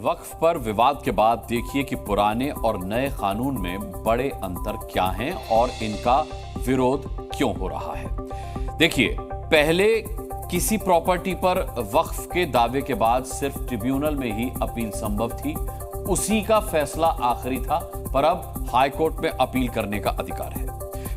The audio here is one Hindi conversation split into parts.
वक्फ पर विवाद के बाद देखिए कि पुराने और नए कानून में बड़े अंतर क्या हैं और इनका विरोध क्यों हो रहा है। देखिए, पहले किसी प्रॉपर्टी पर वक्फ के दावे के बाद सिर्फ ट्रिब्यूनल में ही अपील संभव थी, उसी का फैसला आखिरी था, पर अब हाई कोर्ट में अपील करने का अधिकार है।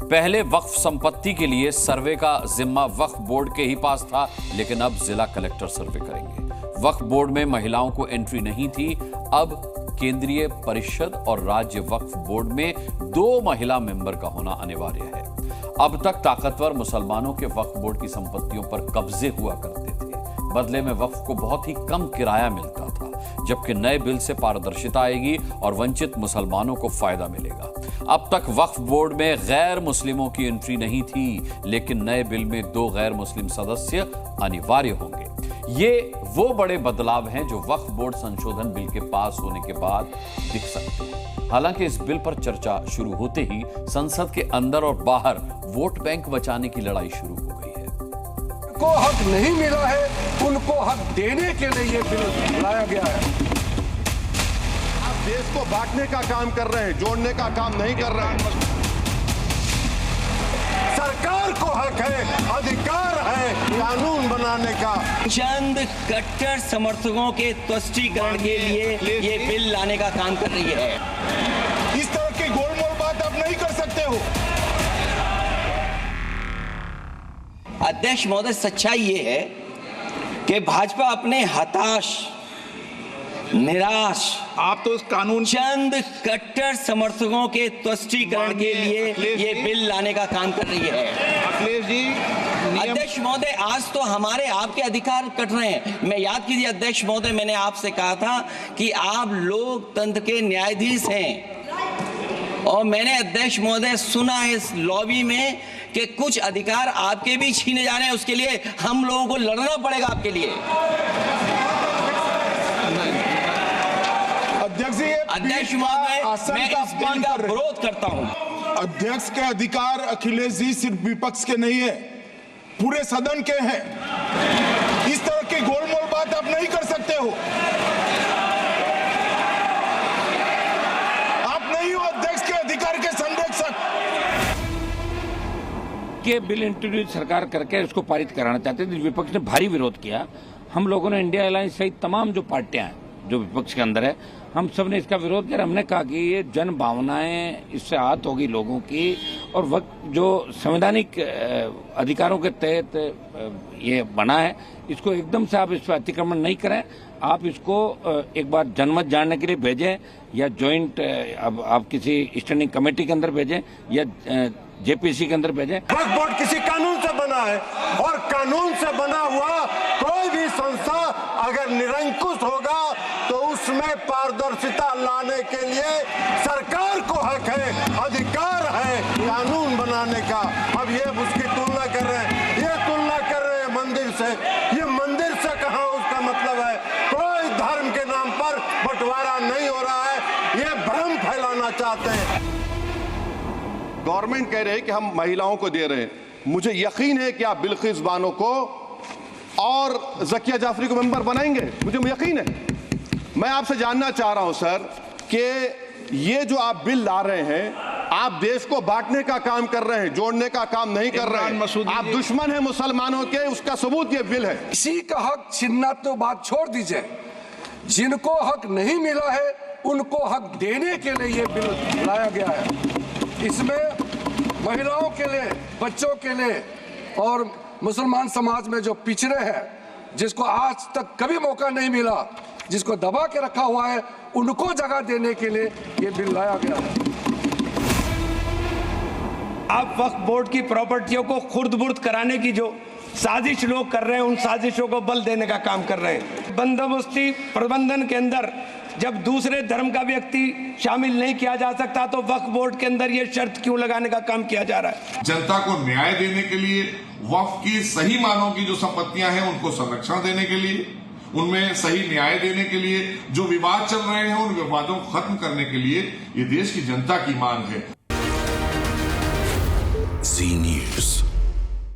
पहले वक्फ संपत्ति के लिए सर्वे का जिम्मा वक्फ बोर्ड के ही पास था, लेकिन अब जिला कलेक्टर सर्वे करेंगे। वक्फ बोर्ड में महिलाओं को एंट्री नहीं थी, अब केंद्रीय परिषद और राज्य वक्फ बोर्ड में 2 महिला मेंबर का होना अनिवार्य है। अब तक ताकतवर मुसलमानों के वक्फ बोर्ड की संपत्तियों पर कब्जे हुआ करते थे, बदले में वक्फ को बहुत ही कम किराया मिलता था, जबकि नए बिल से पारदर्शिता आएगी और वंचित मुसलमानों को फायदा मिलेगा। अब तक वक्फ बोर्ड में गैर मुस्लिमों की एंट्री नहीं थी, लेकिन नए बिल में 2 गैर मुस्लिम सदस्य अनिवार्य होंगे। ये वो बड़े बदलाव हैं जो वक्फ बोर्ड संशोधन बिल के पास होने के बाद दिख सकते हैं। हालांकि इस बिल पर चर्चा शुरू होते ही संसद के अंदर और बाहर वोट बैंक बचाने की लड़ाई शुरू हो गई है। को हक नहीं मिला है, उनको हक देने के लिए ये बिल लाया गया है। आप देश को बांटने का काम कर रहे हैं, जोड़ने का काम नहीं कर रहे हैं। सरकार को हक है, अधिकार है कानून बनाने का। चंद कट्टर समर्थकों के तुष्टीकरण के लिए ये बिल लाने का काम कर रही है। इस तरह की गोलमोल बात आप नहीं कर सकते हो। अध्यक्ष महोदय, सच्चाई ये है कि भाजपा अपने हताश, निराश, आप तो उस कानून चंद कट्टर समर्थकों के तुष्टीकरण के लिए ये बिल लाने का काम कर रही है। अखिलेश जी, अध्यक्ष महोदय, आज तो हमारे आपके अधिकार कट रहे हैं। मैं याद कीजिए अध्यक्ष महोदय, मैंने आपसे कहा था कि आप लोकतंत्र के न्यायाधीश हैं, और मैंने अध्यक्ष महोदय सुना है इस लॉबी में कि कुछ अधिकार आपके भी छीने जा रहे हैं। उसके लिए हम लोगों को लड़ना पड़ेगा आपके लिए। अध्यक्ष महोदय, मैं इस बिल का विरोध करता हूं। अध्यक्ष के अधिकार अखिलेश जी सिर्फ विपक्ष के नहीं है, पूरे सदन के हैं। इस तरह की गोलमोल बात आप नहीं कर सकते हो। आप नहीं हो अध्यक्ष के अधिकार के संरक्षक। के बिल इंट्रोड्यूस सरकार करके उसको पारित कराना चाहते थे, विपक्ष ने भारी विरोध किया। हम लोगों ने इंडिया अलायंस सहित तमाम जो पार्टियां हैं जो विपक्ष के अंदर है, हम सब ने इसका विरोध किया। हमने कहा कि ये जन भावनाएं इससे आहत होगी लोगों की, और वक्त जो संवैधानिक अधिकारों के तहत ये बना है, इसको एकदम से आप इस पर अतिक्रमण नहीं करें। आप इसको एक बार जनमत जानने के लिए भेजें, या ज्वाइंट आप किसी स्टैंडिंग कमेटी के अंदर भेजें, या जेपीसी के अंदर भेजें। वक्फ बोर्ड किसी कानून से बना है, और कानून से बना हुआ कोई भी संस्था अगर निरंकुश होगा तो उसमें पारदर्शिता लाने के लिए सरकार को हक है, अधिकार है कानून बनाने का। अब ये उसकी तुलना कर रहे हैं, ये तुलना कर रहे हैं मंदिर से। ये मंदिर से कहाँ उसका मतलब है? कोई धर्म के नाम पर बंटवारा नहीं हो रहा है, ये भ्रम फैलाना चाहते हैं। गवर्नमेंट कह रहे हैं कि हम महिलाओं को दे रहे हैं। मुझे यकीन है कि आप बिल्किस बानो को और ज़किया जाफरी को मेंबर बनाएंगे, मुझे यकीन है। मैं आपसे जानना चाह रहा हूं सर कि ये जो आप बिल ला रहे हैं, आप देश को बांटने का काम कर रहे हैं, जोड़ने का काम नहीं कर रहे हैं। आप दुश्मन हैं मुसलमानों के, उसका सबूत ये बिल है। किसी का हक छीनना तो बात छोड़ दीजिए, जिनको हक नहीं मिला है उनको हक देने के लिए ये बिल लाया गया है। इसमें महिलाओं के लिए, बच्चों के लिए और मुसलमान समाज में जो पिछड़े हैं, जिसको आज तक कभी मौका नहीं मिला, जिसको दबा के रखा हुआ है, उनको जगह देने के लिए ये बिल लाया गया है। आप वक्फ बोर्ड की प्रॉपर्टियों को खुर्द-बुर्द कराने की जो साजिश लोग कर रहे हैं, उन साजिशों को बल देने का काम कर रहे हैं। बंदोबस्ती प्रबंधन के अंदर जब दूसरे धर्म का व्यक्ति शामिल नहीं किया जा सकता, तो वक्फ बोर्ड के अंदर ये शर्त क्यों लगाने का काम किया जा रहा है? जनता को न्याय देने के लिए, वक्फ की सही मानों की जो संपत्तियां हैं उनको संरक्षण देने के लिए, उनमें सही न्याय देने के लिए, जो विवाद चल रहे हैं उन विवादों को खत्म करने के लिए ये देश की जनता की मांग है।